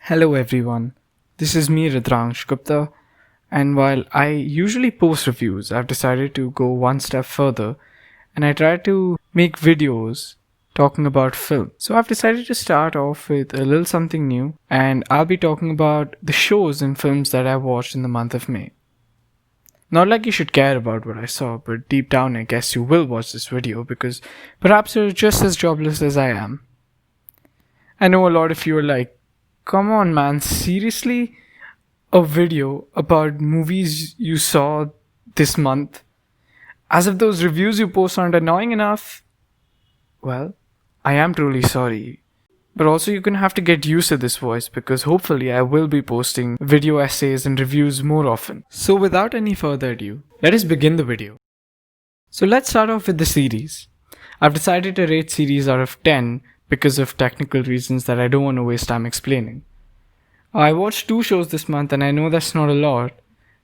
Hello everyone, this is me Rudransh Gupta, and while I usually post reviews, I've decided to go one step further and I try to make videos talking about film. So I've decided to start off with a little something new, and I'll be talking about the shows and films that I watched in the month of May. Not like you should care about what I saw, but deep down I guess you will watch this video because perhaps you're just as jobless as I am. I know a lot of you are like, come on, man, seriously? A video about movies you saw this month? As if those reviews you post aren't annoying enough? Well, I am truly sorry. But also, you're gonna have to get used to this voice because hopefully I will be posting video essays and reviews more often. So, without any further ado, let us begin the video. So, let's start off with the series. I've decided to rate series out of 10 because of technical reasons that I don't want to waste time explaining. I watched 2 shows this month and I know that's not a lot,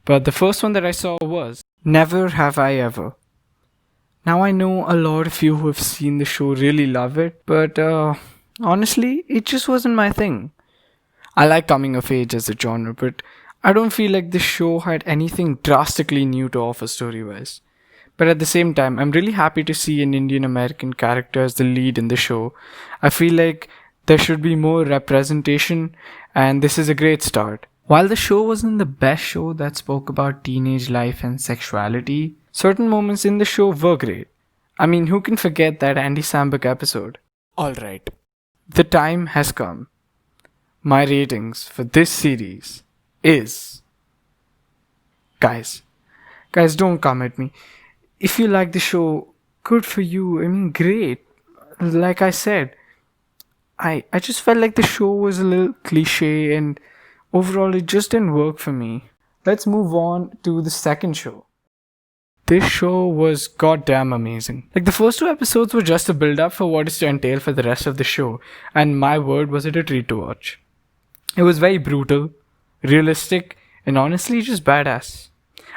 but the first one that I saw was Never Have I Ever. Now I know a lot of you who have seen the show really love it, but honestly, it just wasn't my thing. I like coming of age as a genre, but I don't feel like this show had anything drastically new to offer story-wise. But at the same time, I'm really happy to see an Indian American character as the lead in the show. I feel like there should be more representation, and this is a great start. While the show wasn't the best show that spoke about teenage life and sexuality, certain moments in the show were great. I mean, who can forget that Andy Samberg episode? Alright, the time has come. My ratings for this series is... Guys, don't come at me. If you like the show, good for you. I mean, great. Like I said, I just felt like the show was a little cliche and overall it just didn't work for me. Let's move on to the second show. This show was goddamn amazing. Like the first 2 episodes were just a build up for what is to entail for the rest of the show, and my word was it a treat to watch. It was very brutal, realistic, and honestly just badass.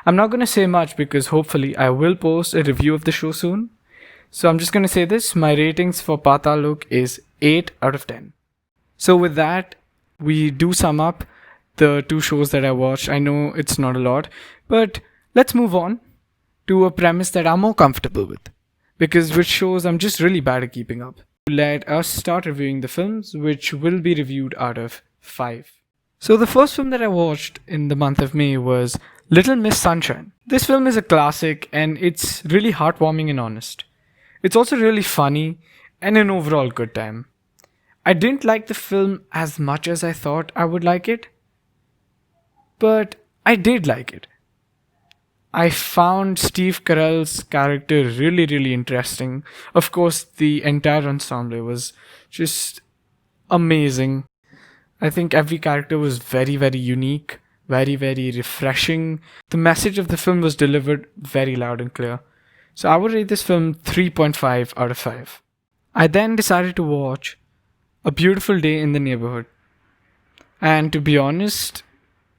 I'm not gonna say much because hopefully I will post a review of the show soon. So I'm just gonna say this, my ratings for Patal Lok is 8 out of 10. So with that, we do sum up the 2 shows that I watched. I know it's not a lot, but let's move on to a premise that I'm more comfortable with. Because with shows, I'm just really bad at keeping up. Let us start reviewing the films, which will be reviewed out of 5. So the first film that I watched in the month of May was Little Miss Sunshine. This film is a classic and it's really heartwarming and honest. It's also really funny and an overall good time. I didn't like the film as much as I thought I would like it, but I did like it. I found Steve Carell's character really interesting. Of course, the entire ensemble was just amazing. I think every character was very unique, very refreshing. The message of the film was delivered very loud and clear. So I would rate this film 3.5 out of 5. I then decided to watch A Beautiful Day in the Neighborhood. And to be honest,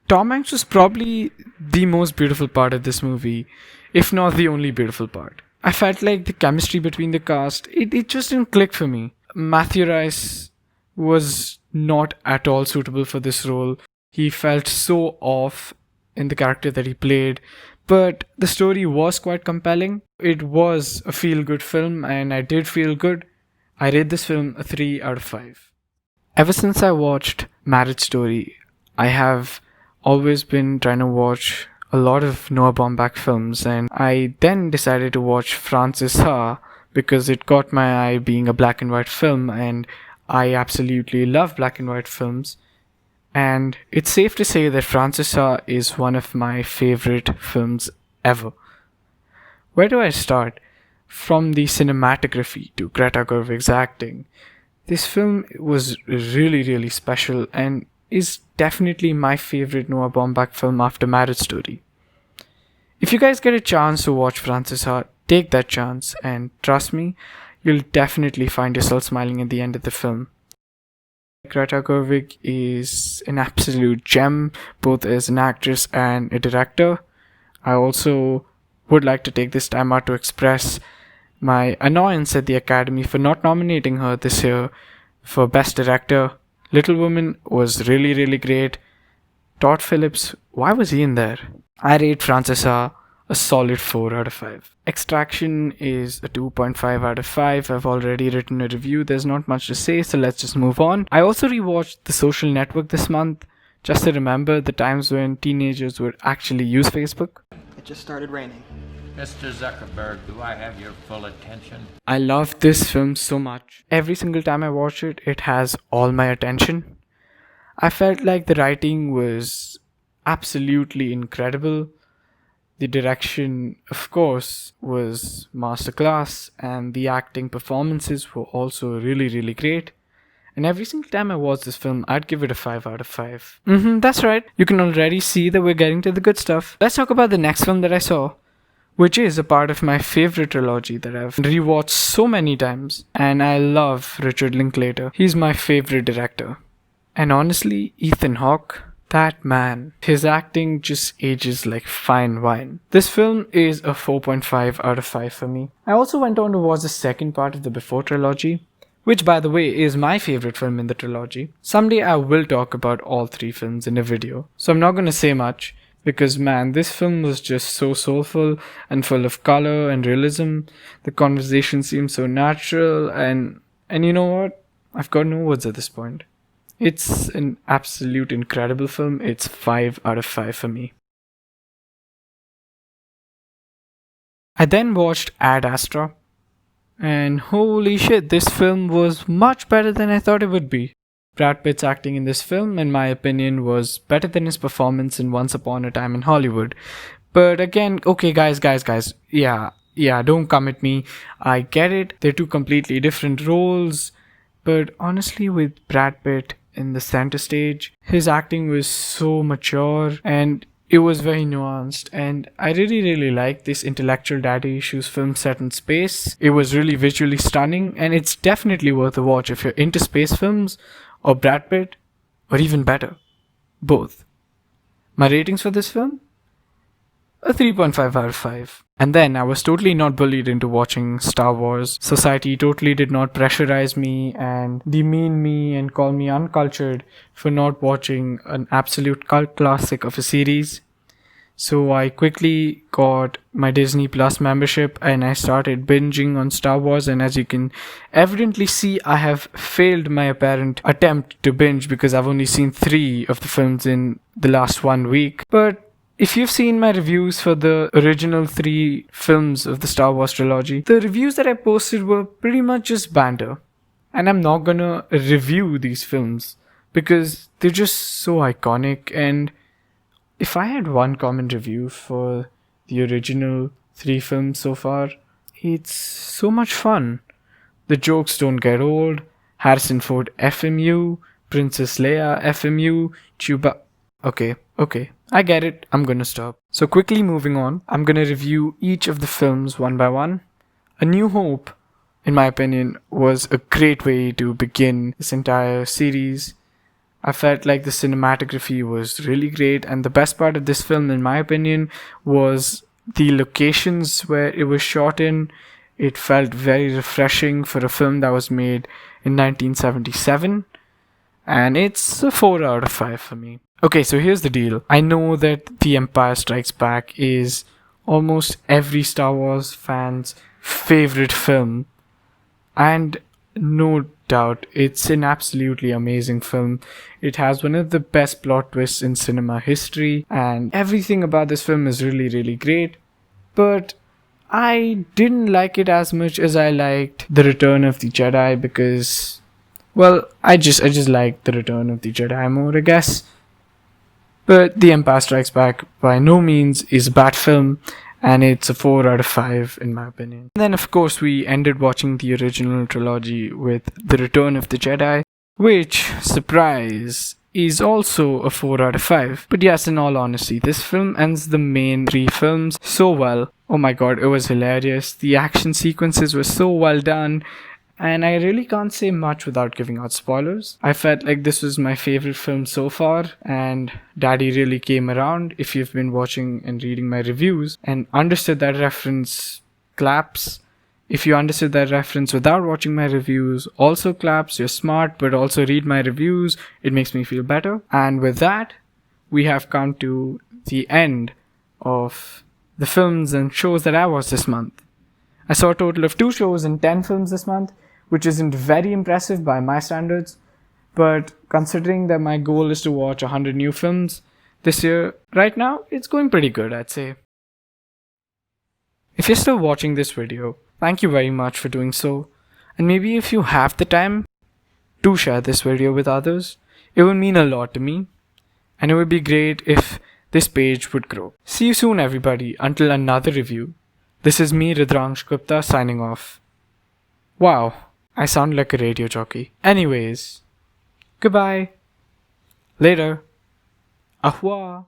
Tom Hanks was probably the most beautiful part of this movie, if not the only beautiful part. I felt like the chemistry between the cast, it just didn't click for me. Matthew Rice was not at all suitable for this role. He felt so off in the character that he played, but the story was quite compelling. It was a feel-good film and I did feel good. I rate this film a 3 out of 5. Ever since I watched Marriage Story, I have always been trying to watch a lot of Noah Baumbach films, and I then decided to watch Francis Ha because it caught my eye being a black and white film, and I absolutely love black and white films. And it's safe to say that Francis Ha is one of my favorite films ever. Where do I start? From the cinematography to Greta Gerwig's acting, this film was really special and is definitely my favorite Noah Baumbach film after Marriage Story. If you guys get a chance to watch Francis Ha, take that chance and trust me, you'll definitely find yourself smiling at the end of the film. Greta Gerwig is an absolute gem, both as an actress and a director. I also would like to take this time out to express my annoyance at the Academy for not nominating her this year for Best Director. Little Women was really, really great. Todd Phillips, why was he in there? I rate Francesa a solid 4 out of 5. Extraction is a 2.5 out of 5. I've already written a review, there's not much to say, so let's just move on. I also rewatched The Social Network this month, just to remember the times when teenagers would actually use Facebook. It just started raining. Mr. Zuckerberg, do I have your full attention? I love this film so much. Every single time I watch it, it has all my attention. I felt like the writing was absolutely incredible. The direction, of course, was masterclass, and the acting performances were also really, really great. And every single time I watch this film, I'd give it a 5 out of 5. That's right. You can already see that we're getting to the good stuff. Let's talk about the next film that I saw, which is a part of my favorite trilogy that I've rewatched so many times. And I love Richard Linklater. He's my favorite director. And honestly, Ethan Hawke, that man, his acting just ages like fine wine. This film is a 4.5 out of 5 for me. I also went on to watch the second part of the Before trilogy, which by the way is my favorite film in the trilogy. Someday I will talk about all 3 films in a video, so I'm not gonna say much, because man, this film was just so soulful and full of color and realism. The conversation seemed so natural, and you know what? I've got no words at this point. It's an absolute incredible film. It's 5 out of 5 for me. I then watched Ad Astra, and holy shit, this film was much better than I thought it would be. Brad Pitt's acting in this film, in my opinion, was better than his performance in Once Upon a Time in Hollywood. But again, okay guys, yeah, don't come at me. I get it, they're two completely different roles. But honestly, with Brad Pitt in the center stage, his acting was so mature and it was very nuanced, and I really liked this intellectual daddy issues film set in space. It was really visually stunning, and it's definitely worth a watch if you're into space films or Brad Pitt, or even better, both. My ratings for this film? A 3.5 out of 5. And then I was totally not bullied into watching Star Wars. Society totally did not pressurize me and demean me and call me uncultured for not watching an absolute cult classic of a series. So I quickly got my Disney Plus membership and I started binging on Star Wars, and as you can evidently see, I have failed my apparent attempt to binge because I've only seen 3 of the films in the last 1 week. But if you've seen my reviews for the original 3 films of the Star Wars trilogy, the reviews that I posted were pretty much just banter. And I'm not gonna review these films because they're just so iconic, and if I had one common review for the original 3 films so far, it's so much fun. The jokes don't get old. Harrison Ford FMU, Princess Leia FMU, Okay, I get it. I'm gonna stop. So quickly moving on, I'm gonna review each of the films one by one. A New Hope, in my opinion, was a great way to begin this entire series. I felt like the cinematography was really great, and the best part of this film, in my opinion, was the locations where it was shot in. It felt very refreshing for a film that was made in 1977, and it's a 4 out of 5 for me. Okay, so here's the deal. I know that The Empire Strikes Back is almost every Star Wars fan's favorite film, and no doubt it's an absolutely amazing film. It has one of the best plot twists in cinema history, and everything about this film is really great. But I didn't like it as much as I liked The Return of the Jedi, because, well, I just liked The Return of the Jedi more, I guess. But The Empire Strikes Back by no means is a bad film, and it's a 4 out of 5 in my opinion. And then of course we ended watching the original trilogy with The Return of the Jedi, which, surprise, is also a 4 out of 5. But yes, in all honesty, this film ends the main 3 films so well. Oh my god, it was hilarious. The action sequences were so well done, and I really can't say much without giving out spoilers. I felt like this was my favorite film so far, and Daddy really came around. If you've been watching and reading my reviews and understood that reference claps, If you understood that reference without watching my reviews, also claps, you're smart, but also read my reviews. It makes me feel better. And with that, we have come to the end of the films and shows that I watched this month. I saw a total of 2 shows and 10 films this month, which isn't very impressive by my standards, but considering that my goal is to watch 100 new films this year, right now, it's going pretty good, I'd say. If you're still watching this video, thank you very much for doing so, and maybe if you have the time, do share this video with others. It would mean a lot to me, and it would be great if this page would grow. See you soon, everybody, until another review. This is me, Rudransh Gupta, signing off. Wow, I sound like a radio jockey. Anyways, goodbye. Later. Au revoir.